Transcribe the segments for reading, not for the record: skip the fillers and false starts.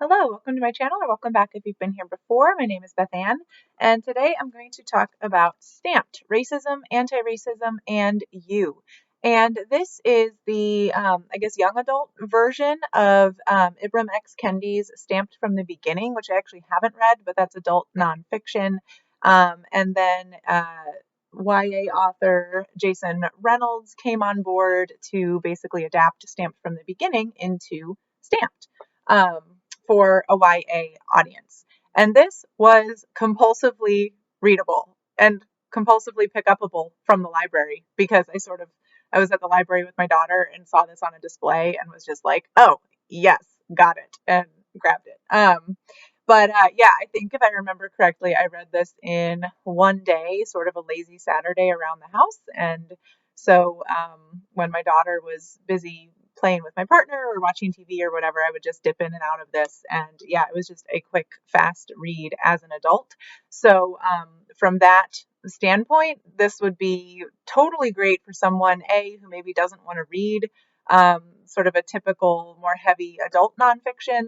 Hello, welcome to my channel, or welcome back if you've been here before. My name is Beth Ann, and today I'm going to talk about Stamped: Racism, Antiracism, and You. And this is the, young adult version of Ibram X. Kendi's Stamped from the Beginning, which I actually haven't read, but that's adult nonfiction. And then YA author Jason Reynolds came on board to basically adapt Stamped from the Beginning into Stamped. For a YA audience. And this was compulsively readable and compulsively pick upable from the library because I was at the library with my daughter and saw this on a display and was just like, oh, yes, got it, and grabbed it. I think if I remember correctly, I read this in one day, sort of a lazy Saturday around the house. And so when my daughter was busy playing with my partner or watching TV or whatever, I would just dip in and out of this. And yeah, it was just a quick, fast read as an adult. So from that standpoint, this would be totally great for someone, A, who maybe doesn't want to read sort of a typical, more heavy adult nonfiction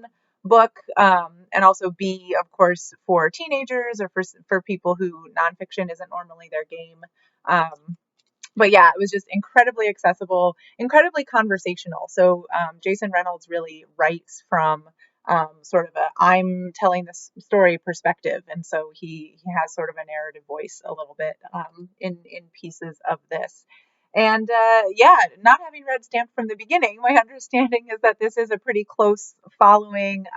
book, and also B, of course, for teenagers or for people who nonfiction isn't normally their game. But yeah, it was just incredibly accessible, incredibly conversational. So Jason Reynolds really writes from sort of a I'm telling this story perspective, and so he has sort of a narrative voice a little bit in pieces of this. And not having read Stamped from the Beginning, my understanding is that this is a pretty close following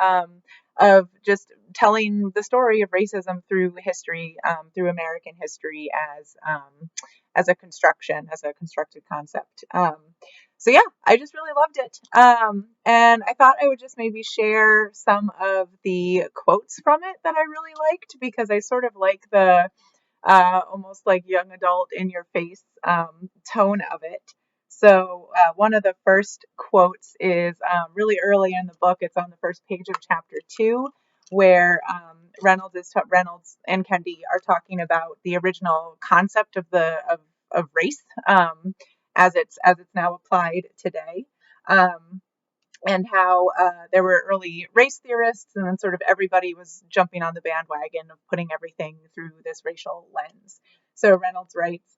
of just telling the story of racism through history, through American history as a constructed concept. I just really loved it. And I thought I would just maybe share some of the quotes from it that I really liked because I sort of like the almost like young adult in your face tone of it. So one of the first quotes is really early in the book. It's on the first page of chapter 2, where Reynolds and Kendi are talking about the original concept of race as it's now applied today. And how there were early race theorists, and then sort of everybody was jumping on the bandwagon of putting everything through this racial lens. So Reynolds writes,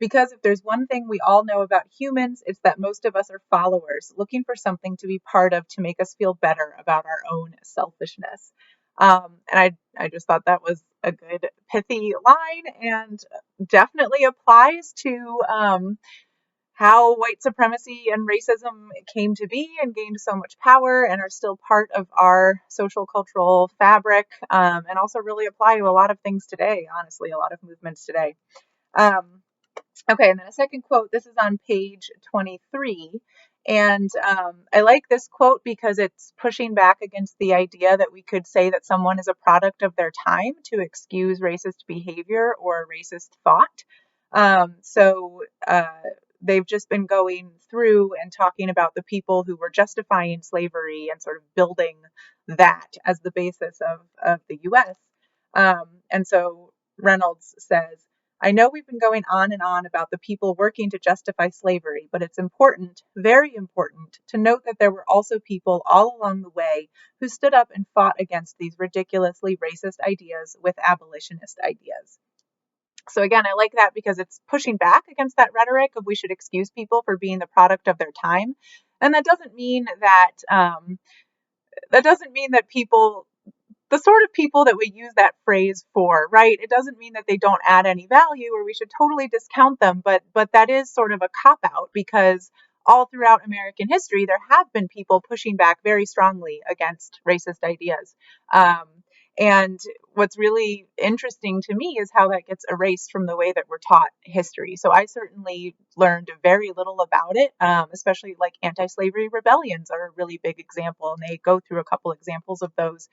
because if there's one thing we all know about humans, it's that most of us are followers, looking for something to be part of to make us feel better about our own selfishness. And I just thought that was a good, pithy line and definitely applies to how white supremacy and racism came to be and gained so much power and are still part of our social cultural fabric, and also really apply to a lot of things today, honestly, a lot of movements today. Okay, and then a second quote. This is on page 23. And I like this quote because it's pushing back against the idea that we could say that someone is a product of their time to excuse racist behavior or racist thought. They've just been going through and talking about the people who were justifying slavery and sort of building that as the basis of the U.S. And so Reynolds says, I know we've been going on and on about the people working to justify slavery, but it's important, very important, to note that there were also people all along the way who stood up and fought against these ridiculously racist ideas with abolitionist ideas. So again, I like that because it's pushing back against that rhetoric of we should excuse people for being the product of their time. And that doesn't mean that people, the sort of people that we use that phrase for, right? It doesn't mean that they don't add any value or we should totally discount them, but that is sort of a cop-out because all throughout American history, there have been people pushing back very strongly against racist ideas. And what's really interesting to me is how that gets erased from the way that we're taught history. So I certainly learned very little about it, especially like anti-slavery rebellions are a really big example. And they go through a couple examples of those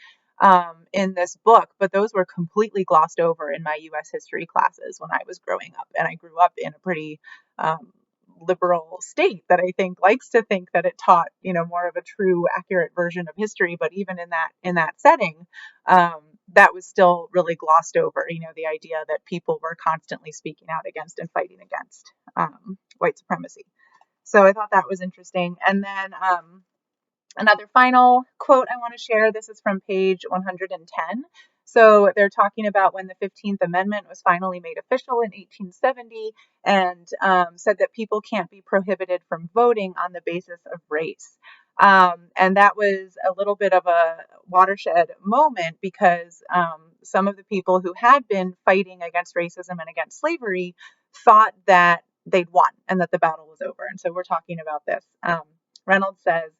in this book, but those were completely glossed over in my U.S. history classes when I was growing up. And I grew up in a pretty liberal state that I think likes to think that it taught, more of a true, accurate version of history. But even in that setting, that was still really glossed over. The idea that people were constantly speaking out against and fighting against white supremacy. So I thought that was interesting. And then Another final quote I want to share, this is from page 110. So they're talking about when the 15th Amendment was finally made official in 1870, and said that people can't be prohibited from voting on the basis of race. And that was a little bit of a watershed moment because some of the people who had been fighting against racism and against slavery thought that they'd won and that the battle was over. And so we're talking about this. Reynolds says,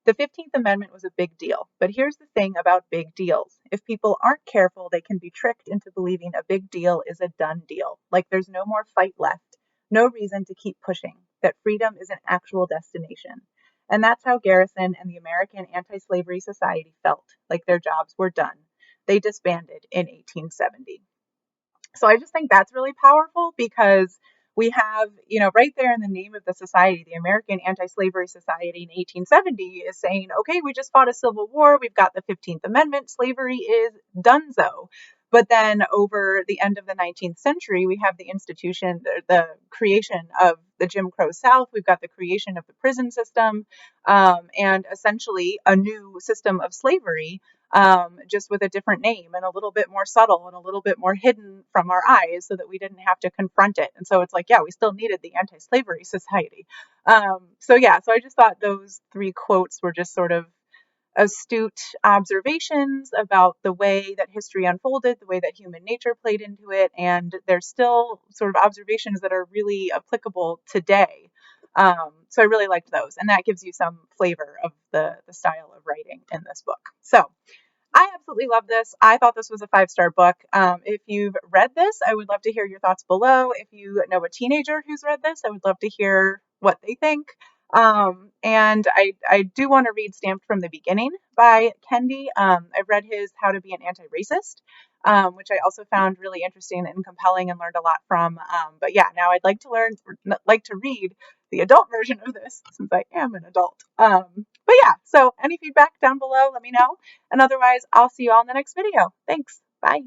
the 15th Amendment was a big deal, but here's the thing about big deals. If people aren't careful, they can be tricked into believing a big deal is a done deal, like there's no more fight left, no reason to keep pushing, that freedom is an actual destination. And that's how Garrison and the American Anti-Slavery Society felt, like their jobs were done. They disbanded in 1870. So I just think that's really powerful because we have, right there in the name of the society, the American Anti-Slavery Society in 1870 is saying, okay, we just fought a civil war. We've got the 15th Amendment. Slavery is donezo. But then over the end of the 19th century, we have the institution, the creation of the Jim Crow South. We've got the creation of the prison system, and essentially a new system of slavery, just with a different name and a little bit more subtle and a little bit more hidden from our eyes so that we didn't have to confront it. And so it's like, yeah, we still needed the Anti-Slavery Society. So I just thought those three quotes were just sort of astute observations about the way that history unfolded, the way that human nature played into it, and they're still sort of observations that are really applicable today. So I really liked those, and that gives you some flavor of the style of writing in this book. So I absolutely love this. I thought this was a 5-star book. If you've read this, I would love to hear your thoughts below. If you know a teenager who's read this, I would love to hear what they think. And I do want to read Stamped from the Beginning by Kendi. I've read his How to Be an Anti-Racist, which I also found really interesting and compelling and learned a lot from. But yeah, now I'd like to read the adult version of this since I am an adult. But yeah, so any feedback down below, let me know. And otherwise, I'll see you all in the next video. Thanks. Bye.